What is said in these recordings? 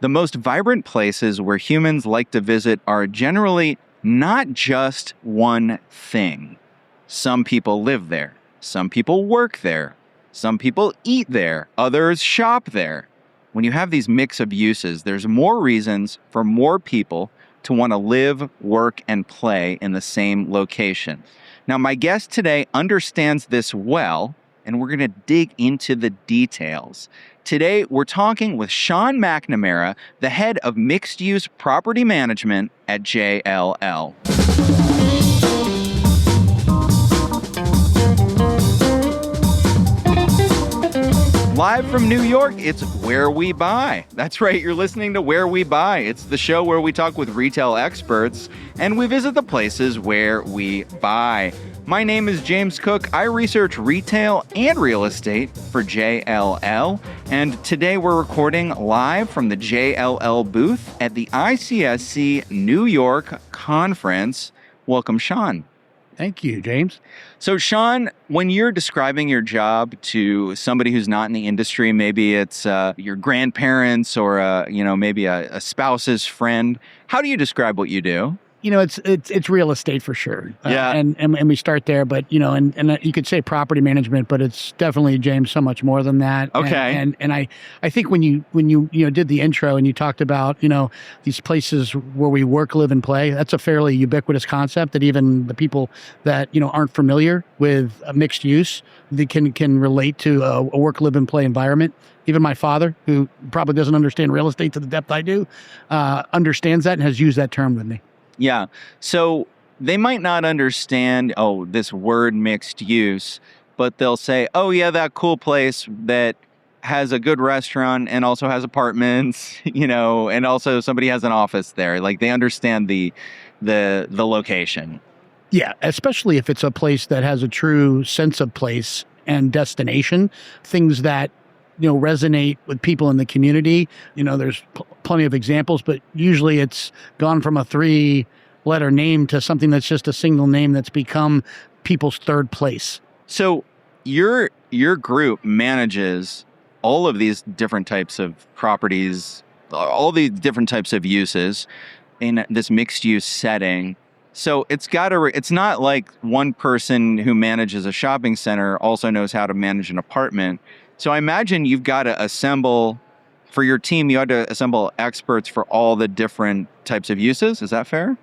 The most vibrant places where humans like to visit are generally not just one thing. Some people live there. Some people work there. Some people eat there. Others shop there. When you have these mix of uses, there's more reasons for more people to want to live, work, and play in the same location. Now, my guest today understands this well, and we're going to dig into the details. Today, we're talking with Sean McNamara, the head of mixed-use property management at JLL. Live from New York, it's Where We Buy. That's right, you're listening to Where We Buy. It's the show where we talk with retail experts and we visit the places where we buy. My name is James Cook. I research retail and real estate for JLL. And today we're recording live from the JLL booth at the ICSC New York conference. Welcome, Sean. Thank you, James. So, Sean, when you're describing your job to somebody who's not in the industry, maybe it's your grandparents or maybe a spouse's friend, how do you describe what you do? You know, it's real estate for sure. Yeah. And we start there, but and you could say property management, but it's definitely, James, so much more than that. Okay. And I think when you did the intro and you talked about, these places where we work, live, and play, that's a fairly ubiquitous concept that even the people that, aren't familiar with mixed use, they can relate to a work, live, and play environment. Even my father, who probably doesn't understand real estate to the depth I do, understands that and has used that term with me. Yeah. So they might not understand, this word mixed use, but they'll say, oh, yeah, that cool place that has a good restaurant and also has apartments, and also somebody has an office there. Like they understand the location. Yeah, especially if it's a place that has a true sense of place and destination, things that resonate with people in the community. There's plenty of examples, but usually it's gone from a 3-letter name to something that's just a single name that's become people's third place. So your group manages all of these different types of properties, all these different types of uses in this mixed use setting. So it's not like one person who manages a shopping center also knows how to manage an apartment. So I imagine you've got to assemble, for your team, you had to assemble experts for all the different types of uses. Is that fair?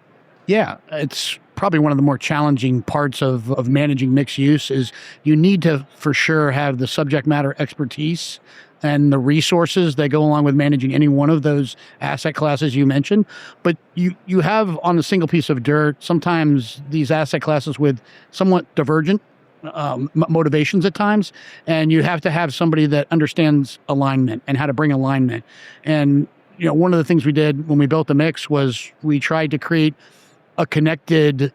Yeah, it's probably one of the more challenging parts of managing mixed use is you need to, for sure, have the subject matter expertise and the resources that go along with managing any one of those asset classes you mentioned. But you have on a single piece of dirt, sometimes these asset classes with somewhat divergent motivations at times, and you have to have somebody that understands alignment and how to bring alignment. And one of the things we did when we built the Mixx was we tried to create a connected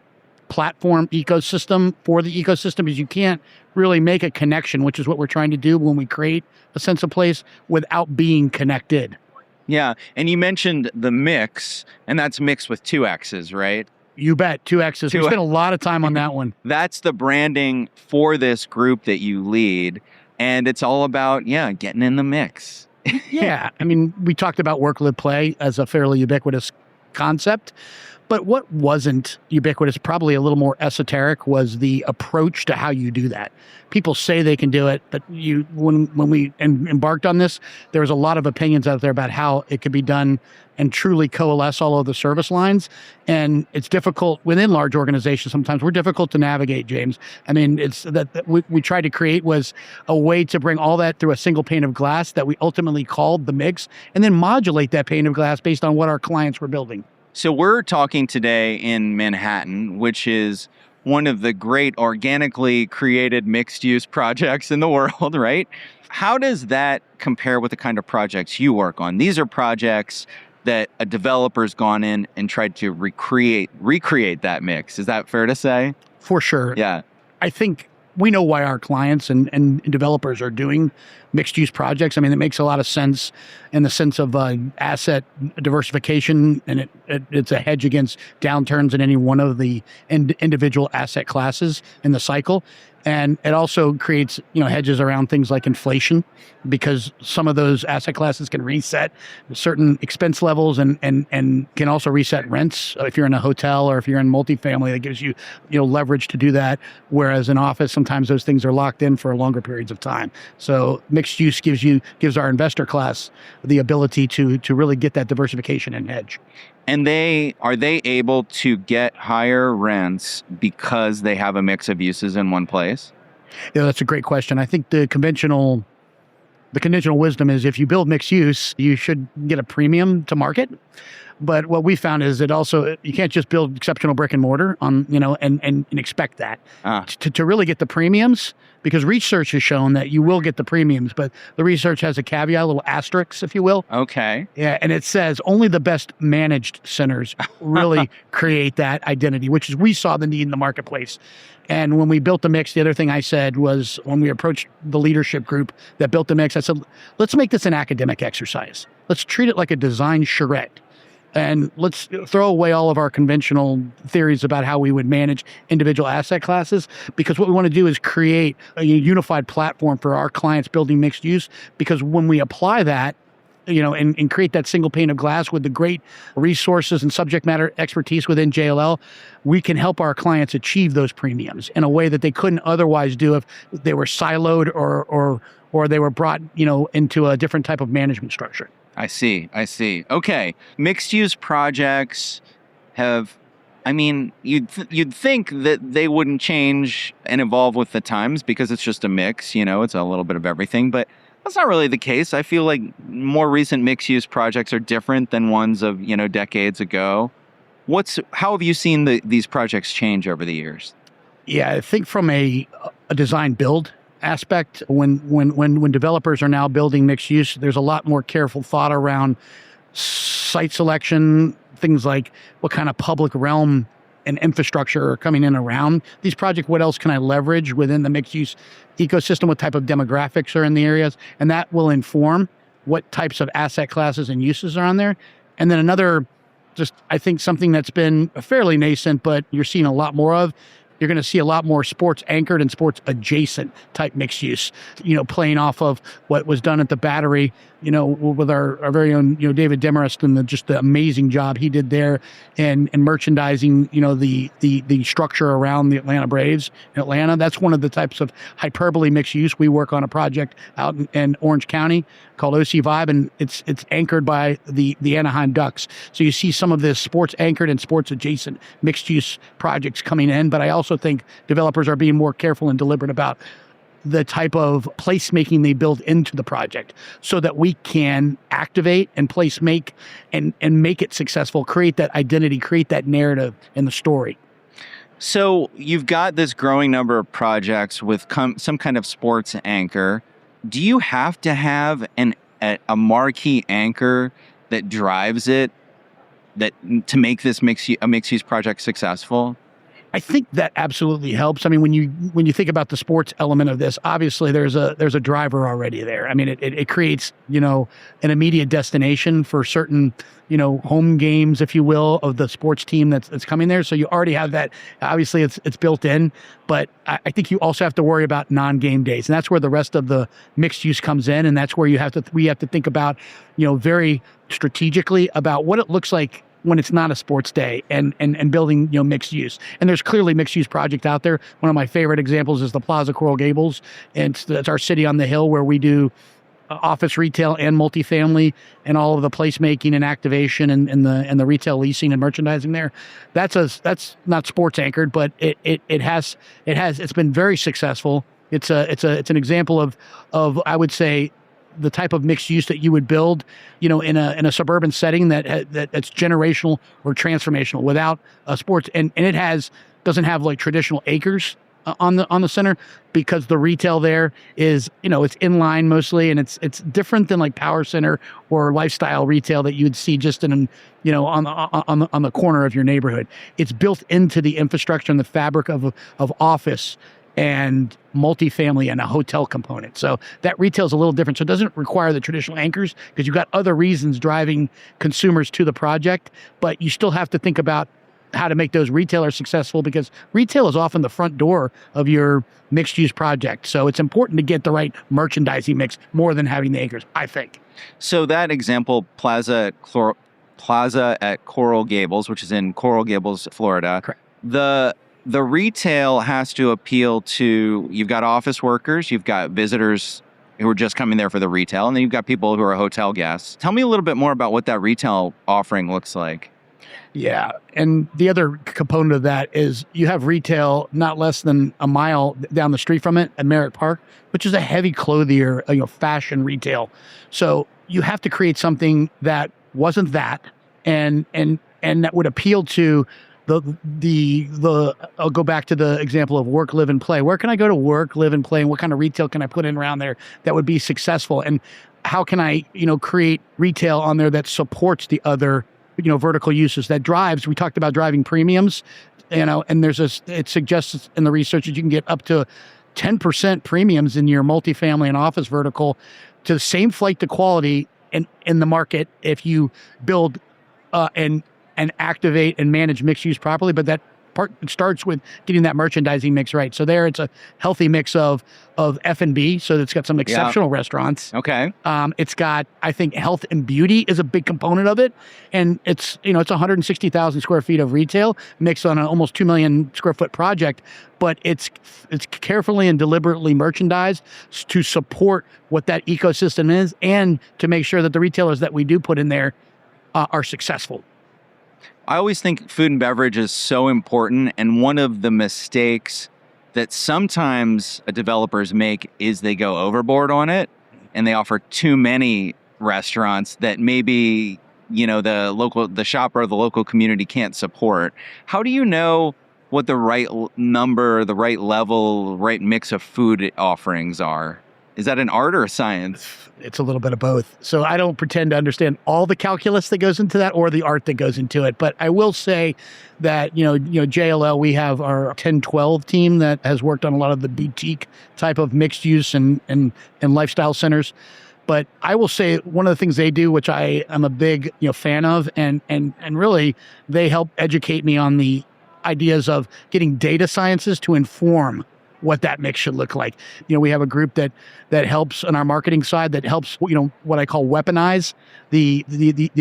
platform ecosystem for the ecosystem, because you can't really make a connection, which is what we're trying to do when we create a sense of place, without being connected. Yeah, and you mentioned the Mixx, and that's Mixx with 2 X's, right? You bet. 2 X's. We spent a lot of time on that one. That's the branding for this group that you lead. And it's all about, getting in the mix. Yeah. I mean, we talked about work, live, play as a fairly ubiquitous concept. But what wasn't ubiquitous, probably a little more esoteric, was the approach to how you do that. People say they can do it, but when we embarked on this, there was a lot of opinions out there about how it could be done and truly coalesce all of the service lines. And it's difficult within large organizations. Sometimes we're difficult to navigate, James. I mean, it's that we tried to create was a way to bring all that through a single pane of glass that we ultimately called the Mixx, and then modulate that pane of glass based on what our clients were building. So we're talking today in Manhattan, which is one of the great organically created mixed-use projects in the world, right? How does that compare with the kind of projects you work on? These are projects that a developer's gone in and tried to recreate that mix. Is that fair to say? For sure. Yeah. I think we know why our clients and developers are doing mixed use projects. I mean, it makes a lot of sense in the sense of asset diversification, and it's a hedge against downturns in any one of the individual asset classes in the cycle. And it also creates, hedges around things like inflation, because some of those asset classes can reset certain expense levels and can also reset rents. If you're in a hotel or if you're in multifamily, that gives you, leverage to do that. Whereas in office, sometimes those things are locked in for longer periods of time. So mixed use gives our investor class the ability to really get that diversification and hedge. And are they able to get higher rents because they have a mix of uses in one place? Yeah, that's a great question. I think the conventional wisdom is if you build mixed use, you should get a premium to market. But what we found is that also you can't just build exceptional brick and mortar and expect that to really get the premiums, because research has shown that you will get the premiums, but the research has a caveat, a little asterisk, if you will. Okay. Yeah, and it says only the best managed centers really create that identity, which is we saw the need in the marketplace. And when we built the Mixx, the other thing I said was when we approached the leadership group that built the Mixx, I said, let's make this an academic exercise. Let's treat it like a design charrette. And let's throw away all of our conventional theories about how we would manage individual asset classes, because what we want to do is create a unified platform for our clients building mixed use. Because when we apply that, and create that single pane of glass with the great resources and subject matter expertise within JLL, we can help our clients achieve those premiums in a way that they couldn't otherwise do if they were siloed or they were brought, into a different type of management structure. I see. Okay. Mixed use projects you'd think that they wouldn't change and evolve with the times because it's just a mix, it's a little bit of everything, but that's not really the case. I feel like more recent mixed use projects are different than ones of, decades ago. How have you seen these projects change over the years? Yeah, I think from a design build aspect, when developers are now building mixed use, there's a lot more careful thought around site selection, things like what kind of public realm and infrastructure are coming in around these projects. What else can I leverage within the mixed use ecosystem? What type of demographics are in the areas? And that will inform what types of asset classes and uses are on there. And then another, I think something that's been fairly nascent, but you're seeing a lot more of, you're going to see a lot more sports anchored and sports adjacent type mixed use, playing off of what was done at the Battery, with our very own, David Demarest, and just the amazing job he did there and merchandising, the structure around the Atlanta Braves in Atlanta. That's one of the types of hyperbole mixed use. We work on a project out in Orange County called OC Vibe, and it's anchored by the Anaheim Ducks. So you see some of this sports anchored and sports adjacent mixed use projects coming in, but I also think developers are being more careful and deliberate about the type of placemaking they build into the project so that we can activate and place make and make it successful, create that identity, create that narrative in the story. So you've got this growing number of projects with some kind of sports anchor. Do you have to have a marquee anchor that drives it to make this a mixed use project successful? I think that absolutely helps. I mean, when you think about the sports element of this, obviously there's a driver already there. I mean, it creates, an immediate destination for certain, home games, if you will, of the sports team that's coming there. So you already have that. Obviously it's built in, but I think you also have to worry about non-game days. And that's where the rest of the mixed use comes in. And that's where we have to think about, very strategically about what it looks like when it's not a sports day and building, mixed use. And there's clearly mixed use project out there. One of my favorite examples is the Plaza Coral Gables. And that's our city on the hill where we do office, retail, and multifamily, and all of the placemaking and activation and the retail leasing and merchandising there. That's not sports anchored, but it's been very successful. It's an example of I would say the type of mixed use that you would build, in a suburban setting that's generational or transformational without sports, and it doesn't have like traditional acres on the center, because the retail there is, it's inline mostly, and it's different than like power center or lifestyle retail that you would see just on the corner of your neighborhood. It's built into the infrastructure and the fabric of office and multifamily and a hotel component. So that retail is a little different. So it doesn't require the traditional anchors because you've got other reasons driving consumers to the project, but you still have to think about how to make those retailers successful, because retail is often the front door of your mixed use project. So it's important to get the right merchandising mix more than having the anchors, I think. So that example, Plaza at Coral Gables, which is in Coral Gables, Florida. Correct. The retail has to appeal to, you've got office workers, you've got visitors who are just coming there for the retail, and then you've got people who are hotel guests. Tell me a little bit more about what that retail offering looks like. Yeah. And the other component of that is you have retail not less than a mile down the street from it at Merritt Park, which is a heavy clothier, fashion retail. So you have to create something that wasn't that and that would appeal to the I'll go back to the example of work, live, and play. Where can I go to work, live, and play? And what kind of retail can I put in around there that would be successful? And how can I, create retail on there that supports the other vertical uses that drives? We talked about driving premiums, and it suggests in the research that you can get up to 10% premiums in your multifamily and office vertical to the same flight to quality in the market if you build and activate and manage mixed use properly. But that part starts with getting that merchandising mix right. So there, it's a healthy mix of F&B. So it's got some exceptional restaurants. Okay. It's got, I think, health and beauty is a big component of it. And it's 160,000 square feet of retail mixed on an almost 2 million square foot project. But it's carefully and deliberately merchandised to support what that ecosystem is and to make sure that the retailers that we do put in there are successful. I always think food and beverage is so important, and one of the mistakes that sometimes developers make is they go overboard on it, and they offer too many restaurants that maybe the shopper or the local community can't support. How do you know what the right number, the right level, right mix of food offerings are? Is that an art or a science? It's a little bit of both. So I don't pretend to understand all the calculus that goes into that or the art that goes into it. But I will say that, JLL, we have our 1012 team that has worked on a lot of the boutique type of mixed use and lifestyle centers. But I will say one of the things they do, which I am a big fan of, and really they help educate me on the ideas of getting data sciences to inform what that mix should look like. We have a group that helps on our marketing side that helps, what I call weaponize the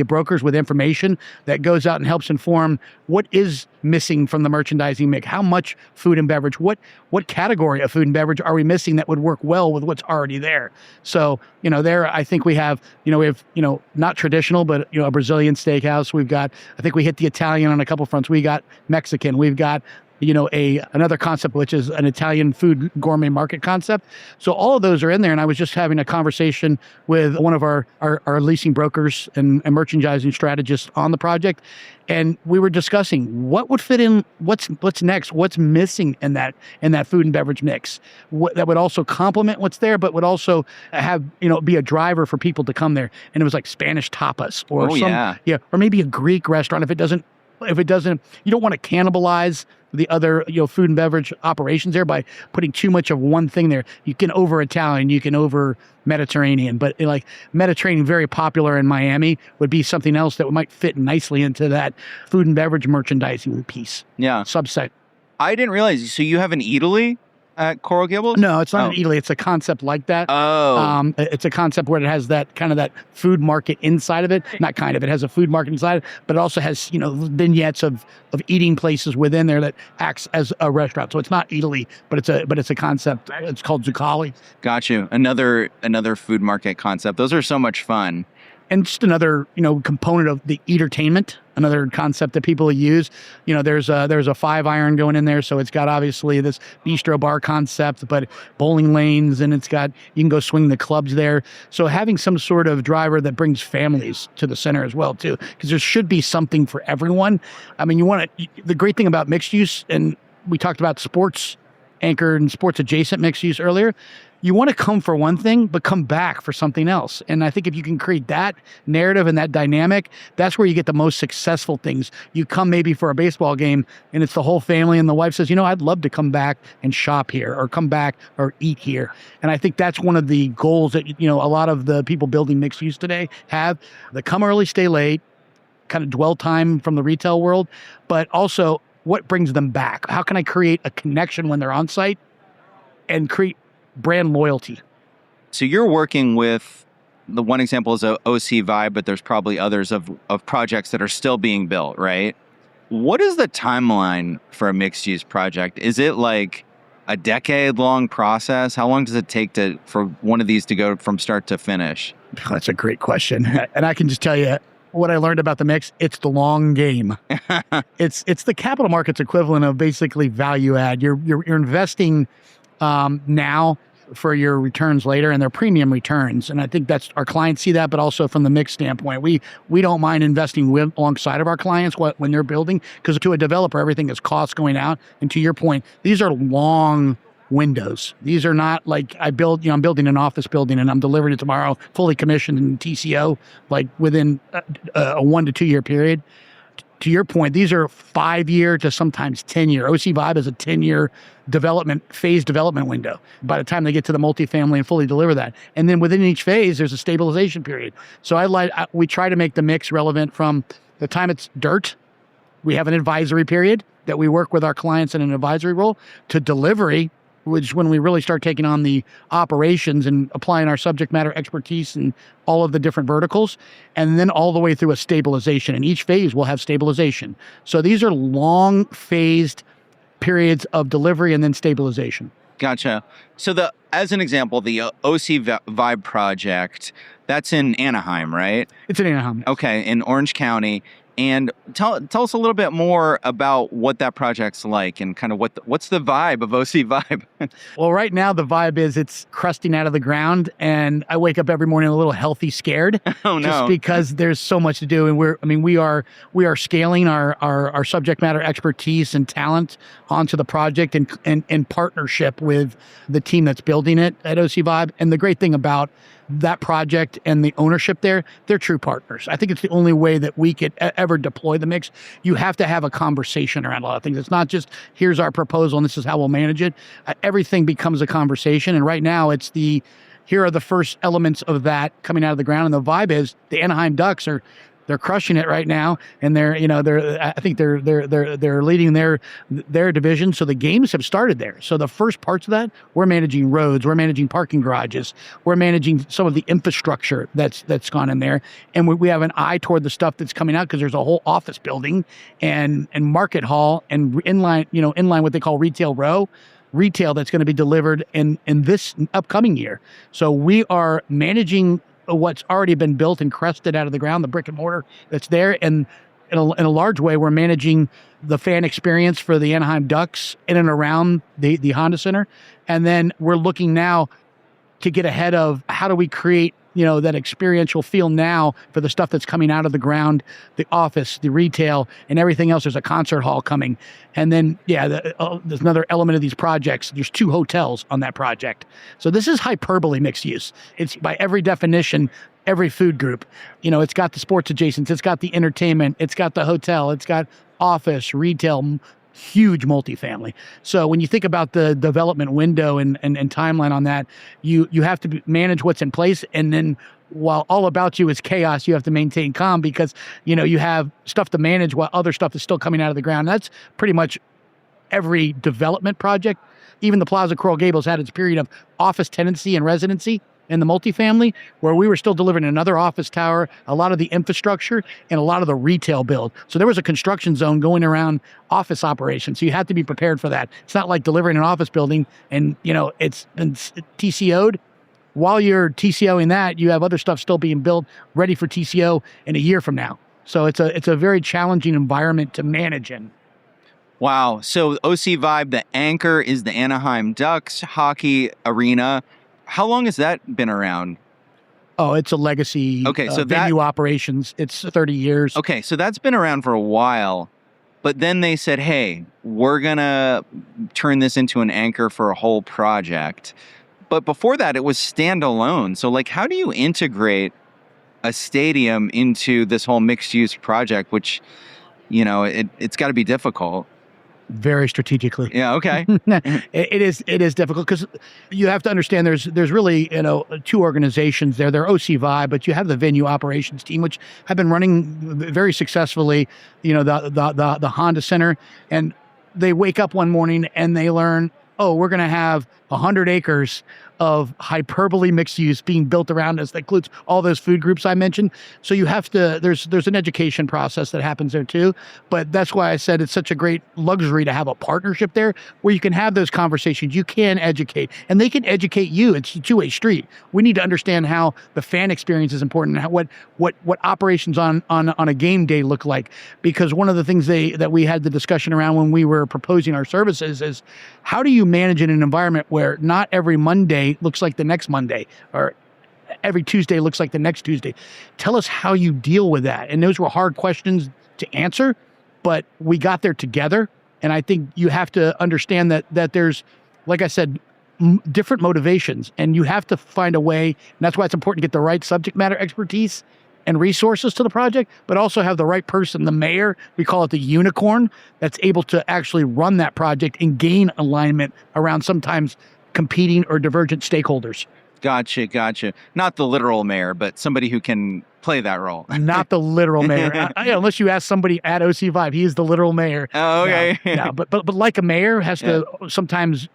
brokers with information that goes out and helps inform what is missing from the merchandising mix, how much food and beverage, what category of food and beverage are we missing that would work well with what's already there. So, there I think we have not traditional, but a Brazilian steakhouse. I think we hit the Italian on a couple fronts. We got Mexican. We've got another concept, which is an Italian food gourmet market concept. So all of those are in there. And I was just having a conversation with one of our leasing brokers and merchandising strategists on the project. And we were discussing what would fit in, what's next, what's missing in that food and beverage mix, that would also complement what's there, but would also have, be a driver for people to come there. And it was like Spanish tapas or or maybe a Greek restaurant. If it doesn't, you don't want to cannibalize the other, food and beverage operations there by putting too much of one thing there. You can over Italian, you can over Mediterranean, but like Mediterranean, very popular in Miami, would be something else that might fit nicely into that food and beverage merchandising piece. Yeah. Subset. I didn't realize. So you have an eataly at Coral Gables? No, it's not an eataly. It's a concept like that. Oh. It's a concept where it has that kind of that food market inside of it. Not kind of. It has a food market inside, but it also has, vignettes of eating places within there that acts as a restaurant. So it's not eataly, but it's a concept. It's called Zuccali. Got you. Another food market concept. Those are so much fun. And just another, component of the entertainment, another concept that people use. There's a 5-iron going in there, so it's got obviously this bistro bar concept, but bowling lanes, and you can go swing the clubs there. So having some sort of driver that brings families to the center as well too, because there should be something for everyone. I mean, the great thing about mixed use, and we talked about sports anchored and sports adjacent mixed use earlier. you want to come for one thing, but come back for something else. And I think if you can create that narrative and that dynamic, that's where you get the most successful things. You come maybe for a baseball game and it's the whole family and the wife says, I'd love to come back and shop here or come back or eat here. And I think that's one of the goals that, a lot of the people building mixed use today have. They come early, stay late, kind of dwell time from the retail world, but also what brings them back? How can I create a connection when they're on site and create brand loyalty? So you're working with, the one example is a OC Vibe, but there's probably others of projects that are still being built, right? What is the timeline for a mixed use project? Is it like a decade-long process? How long does it take for one of these to go from start to finish? That's a great question. And I can just tell you what I learned about the Mixx. It's the long game. It's the capital markets equivalent of basically value add. You're investing now for your returns later, and they're premium returns. And I think that's our clients see that, but also from the Mixx standpoint, we don't mind investing alongside of our clients when they're building, because to a developer, everything is cost going out. And to your point, these are long windows. These are not like I'm building an office building and I'm delivering it tomorrow, fully commissioned in TCO, like within a 1 to 2 year period. To your point, these are 5-year to sometimes 10-year. OC Vibe is a 10-year phase development window by the time they get to the multifamily and fully deliver that. And then within each phase, there's a stabilization period. So we try to make the Mixx relevant from the time it's dirt. We have an advisory period that we work with our clients in an advisory role, to delivery, which is when we really start taking on the operations and applying our subject matter expertise in all of the different verticals, and then all the way through a stabilization. And each phase will have stabilization. So these are long phased periods of delivery and then stabilization. Gotcha. So as an example, the OC Vibe project, that's in Anaheim, right? It's in Anaheim. Okay, in Orange County. And tell us a little bit more about what that project's like and kind of what's the vibe of OC Vibe? Well, right now the vibe is it's crusting out of the ground, and I wake up every morning a little healthy scared. Oh no! Just because there's so much to do, and we are scaling our subject matter expertise and talent onto the project in partnership with the team that's building it at OC Vibe. And the great thing about that project and the ownership there, they're true partners. I think it's the only way that we could ever deploy the Mixx. You have to have a conversation around a lot of things. It's not just, here's our proposal and this is how we'll manage it. Everything becomes a conversation. And right now it's here are the first elements of that coming out of the ground. And the vibe is the Anaheim Ducks they're crushing it right now, and I think they're leading their division. So the games have started there. So the first parts of that, we're managing roads, we're managing parking garages, we're managing some of the infrastructure that's gone in there, and we have an eye toward the stuff that's coming out, because there's a whole office building and market hall and inline what they call retail row. Retail that's going to be delivered in this upcoming year. So we are managing what's already been built and crested out of the ground, the brick and mortar that's there. And in a large way, we're managing the fan experience for the Anaheim Ducks in and around the Honda Center. And then we're looking now to get ahead of how do we create that experiential feel now for the stuff that's coming out of the ground, the office, the retail, and everything else. There's a concert hall coming. And then, there's another element of these projects. There's 2 hotels on that project. So this is hyperbole mixed use. It's by every definition, every food group. It's got the sports adjacents, it's got the entertainment, it's got the hotel, it's got office, retail, huge multifamily. So when you think about the development window and timeline on that, you have to manage what's in place. And then while all about you is chaos, you have to maintain calm, because, you have stuff to manage while other stuff is still coming out of the ground. That's pretty much every development project. Even the Plaza Coral Gables had its period of office tenancy and residency in the multifamily, where we were still delivering another office tower, a lot of the infrastructure, and a lot of the retail build. So there was a construction zone going around office operations. So you have to be prepared for that. It's not like delivering an office building and, it's TCO'd. While you're TCOing that, you have other stuff still being built, ready for TCO in a year from now. So it's a very challenging environment to manage in. Wow. So OC Vibe, the anchor is the Anaheim Ducks hockey arena. How long has that been around? Oh, it's a legacy venue operations. It's 30 years. Okay, so that's been around for a while. But then they said, hey, we're going to turn this into an anchor for a whole project. But before that, it was standalone. So like, how do you integrate a stadium into this whole mixed use project, which, it's got to be difficult. Very strategically. Yeah. Okay. It is difficult because you have to understand there's really, two organizations there. They're OC Vibe, but you have the venue operations team, which have been running very successfully, the Honda Center. And they wake up one morning and they learn, oh, we're going to have 100 acres of hyperbole mixed use being built around us that includes all those food groups I mentioned. So you have to, there's an education process that happens there too. But that's why I said it's such a great luxury to have a partnership there where you can have those conversations. You can educate and they can educate you. It's a two-way street. We need to understand how the fan experience is important and how, what operations on a game day look like. Because one of the things that we had the discussion around when we were proposing our services is how do you manage in an environment where not every Monday looks like the next Monday or every Tuesday looks like the next Tuesday. Tell us how you deal with that. And those were hard questions to answer, but we got there together. And I think you have to understand that there's, like I said, different motivations, and you have to find a way. And that's why it's important to get the right subject matter expertise and resources to the project, but also have the right person, the mayor, we call it the unicorn, that's able to actually run that project and gain alignment around sometimes competing or divergent stakeholders. Gotcha. Not the literal mayor, but somebody who can play that role. Not the literal mayor. Unless you ask somebody at OC Vibe, he is the literal mayor. Oh, okay. No, but like a mayor has to sometimes,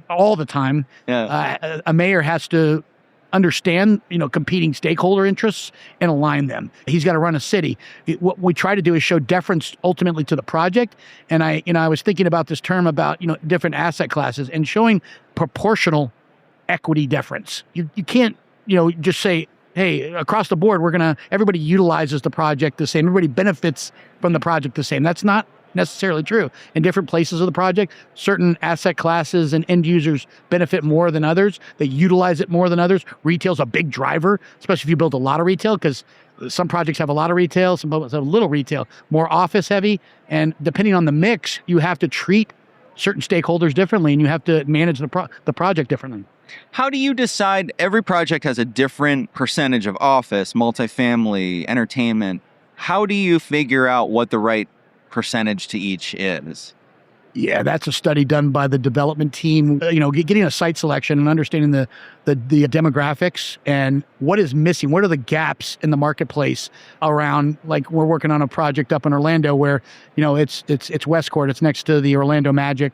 all the time, a mayor has to understand, competing stakeholder interests and align them. He's got to run a city. What we try to do is show deference ultimately to the project. And I was thinking about this term about, different asset classes and showing proportional equity deference. You can't, just say, hey, across the board, everybody utilizes the project the same. Everybody benefits from the project the same. That's not necessarily true. In different places of the project, certain asset classes and end users benefit more than others. They utilize it more than others. Retail's a big driver, especially if you build a lot of retail, because some projects have a lot of retail, some have a little retail, more office heavy. And depending on the mix, you have to treat certain stakeholders differently, and you have to manage the project differently. How do you decide? Every project has a different percentage of office, multifamily, entertainment. How do you figure out what the right percentage to each is? Yeah, that's a study done by the development team, getting a site selection and understanding the demographics and what is missing. What are the gaps in the marketplace around, like we're working on a project up in Orlando where, it's Westcourt. It's next to the Orlando Magic,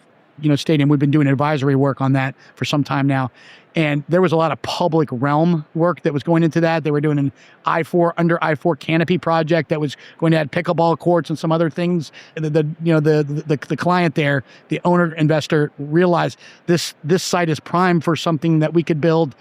stadium. We've been doing advisory work on that for some time now. And there was a lot of public realm work that was going into that. They were doing an under I-4 canopy project that was going to add pickleball courts and some other things. The client there, the owner investor, realized this site is prime for something that we could build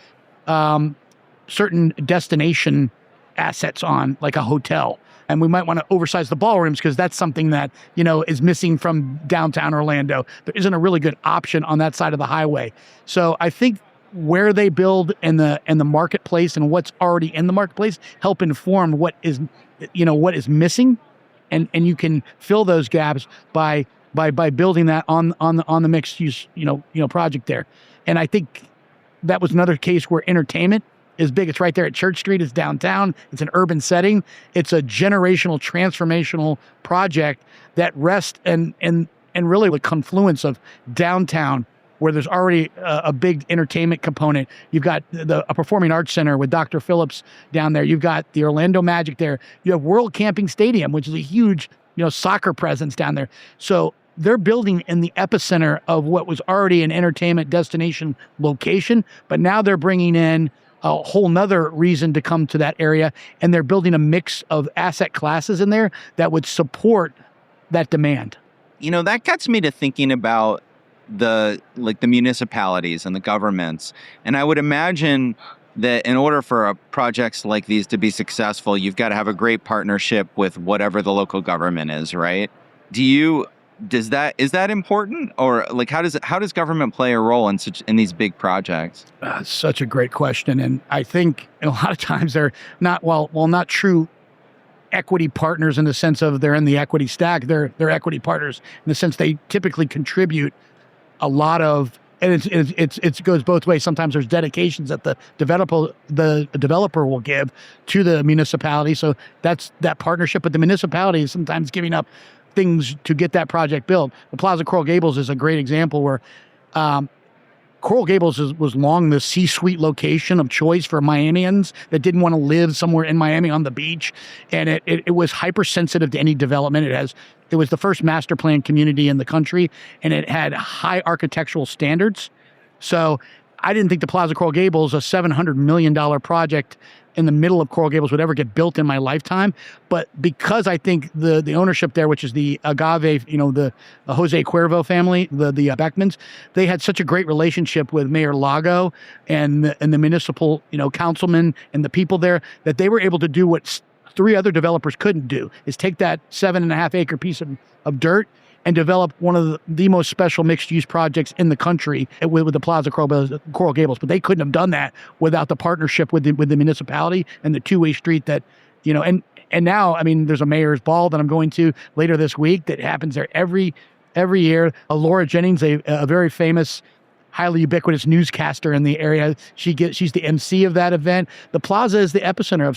certain destination assets on, like a hotel. And we might want to oversize the ballrooms because that's something that, is missing from downtown Orlando. There isn't a really good option on that side of the highway. So I think where they build and the marketplace and what's already in the marketplace help inform what is missing, and you can fill those gaps by building that on the mixed use project there. And I think that was another case where entertainment is big. It's right there at Church Street. It's downtown. It's an urban setting. It's a generational, transformational project that rests and really the confluence of downtown, where there's already a big entertainment component. You've got a performing arts center with Dr. Phillips down there. You've got the Orlando Magic there. You have World Camping Stadium, which is a huge, soccer presence down there. So they're building in the epicenter of what was already an entertainment destination location, but now they're bringing in a whole nother reason to come to that area. And they're building a mix of asset classes in there that would support that demand. That gets me to thinking about the municipalities and the governments. And I would imagine that in order for projects like these to be successful, you've got to have a great partnership with whatever the local government is, right? Is that important, or how does government play a role in these big projects? Such a great question, and I think a lot of times they're not not true equity partners in the sense of they're in the equity stack. They're equity partners in the sense they typically contribute a lot of and it goes both ways. Sometimes there's dedications that the developer will give to the municipality. So that's that partnership. But the municipality is sometimes giving up things to get that project built. The Plaza Coral Gables is a great example where Coral Gables was long the C-suite location of choice for Miamians that didn't want to live somewhere in Miami on the beach. And it was hypersensitive to any development. It was the first master plan community in the country, and it had high architectural standards. So I didn't think the Plaza Coral Gables, a $700 million project in the middle of Coral Gables, would ever get built in my lifetime. But because I think the ownership there, which is the Agave, the Jose Cuervo family, the Beckmans, they had such a great relationship with Mayor Lago and the municipal, councilmen and the people there, that they were able to do what three other developers couldn't do, is take that 7.5 acre piece of dirt and develop one of the most special mixed-use projects in the country with the Plaza Coral Gables. But they couldn't have done that without the partnership with the municipality and the two-way street that, and now, there's a mayor's ball that I'm going to later this week that happens there every year. Laura Jennings, a very famous, highly ubiquitous newscaster in the area. She's the MC of that event. The plaza is the epicenter of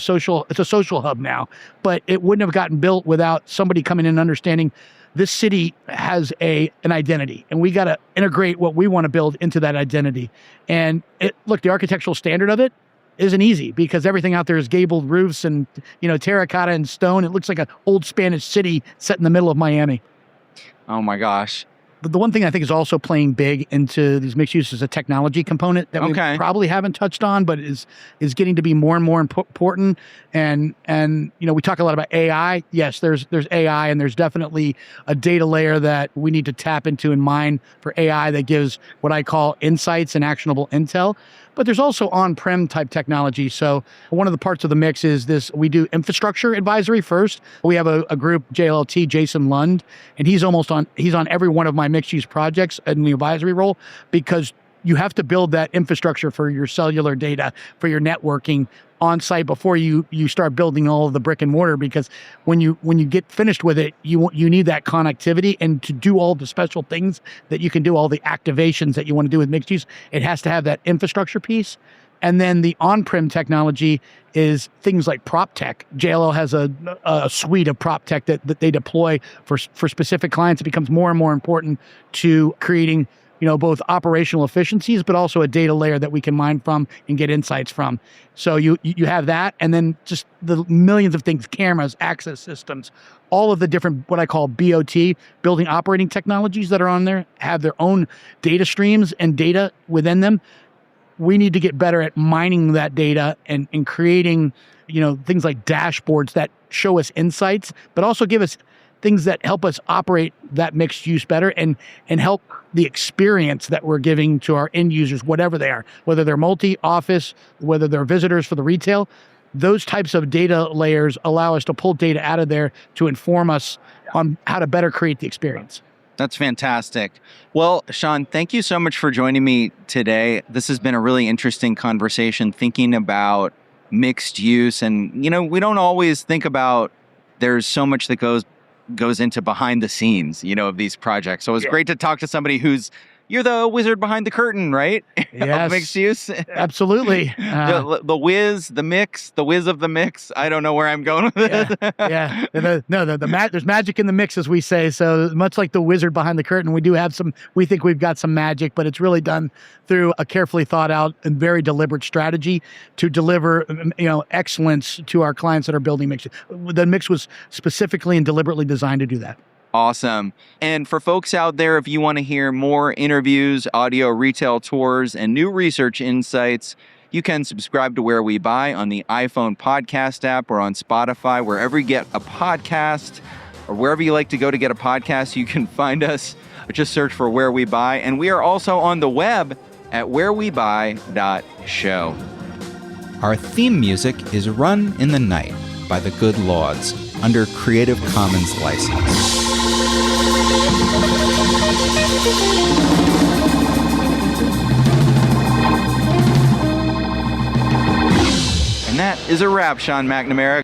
it's a social hub now, but it wouldn't have gotten built without somebody coming in and understanding this city has an identity, and we got to integrate what we want to build into that identity. And the architectural standard of it isn't easy because everything out there is gabled roofs and, terracotta and stone. It looks like an old Spanish city set in the middle of Miami. Oh my gosh. But the one thing I think is also playing big into these mixed use is a technology component that we probably haven't touched on, but is getting to be more and more important. And we talk a lot about AI. Yes, there's AI, and there's definitely a data layer that we need to tap into and mine for AI that gives what I call insights and actionable intel. But there's also on-prem type technology. So one of the parts of the Mixx is this: we do infrastructure advisory first. We have a group, JLT, Jason Lund, and he's on every one of my mixed-use projects in the advisory role, because you have to build that infrastructure for your cellular data, for your networking on site before you start building all of the brick and mortar, because when you get finished with it, you need that connectivity, and to do all the special things that you can do, all the activations that you want to do with mixed use, it has to have that infrastructure piece. And then the on-prem technology is things like prop tech. JLL has a suite of prop tech that they deploy for specific clients. It becomes more and more important to creating both operational efficiencies, but also a data layer that we can mine from and get insights from. So you have that, and then just the millions of things, cameras, access systems, all of the different, what I call BOT, building operating technologies that are on there, have their own data streams and data within them. We need to get better at mining that data and creating, things like dashboards that show us insights, but also give us things that help us operate that mixed use better and help the experience that we're giving to our end users, whatever they are, whether they're multi-office, whether they're visitors for the retail. Those types of data layers allow us to pull data out of there to inform us on how to better create the experience. That's fantastic. Well, Sean, thank you so much for joining me today. This has been a really interesting conversation thinking about mixed use. And, we don't always think about there's so much that goes into behind the scenes, of these projects. So it's great to talk to somebody you're the wizard behind the curtain, right? Yes. Mixed use. Absolutely. The whiz, the mix, the whiz of the mix. I don't know where I'm going with this. Yeah. There's magic in the mix, as we say. So much like the wizard behind the curtain, we think we've got some magic, but it's really done through a carefully thought out and very deliberate strategy to deliver, excellence to our clients that are building Mixx. The Mixx was specifically and deliberately designed to do that. Awesome. And for folks out there, if you want to hear more interviews, audio retail tours, and new research insights, you can subscribe to Where We Buy on the iPhone podcast app or on Spotify, wherever you get a podcast, or wherever you like to go to get a podcast, you can find us. Just search for Where We Buy. And we are also on the web at wherewebuy.show. Our theme music is Run in the Night by the Good Lords under Creative Commons license. And that is a wrap, Sean McNamara.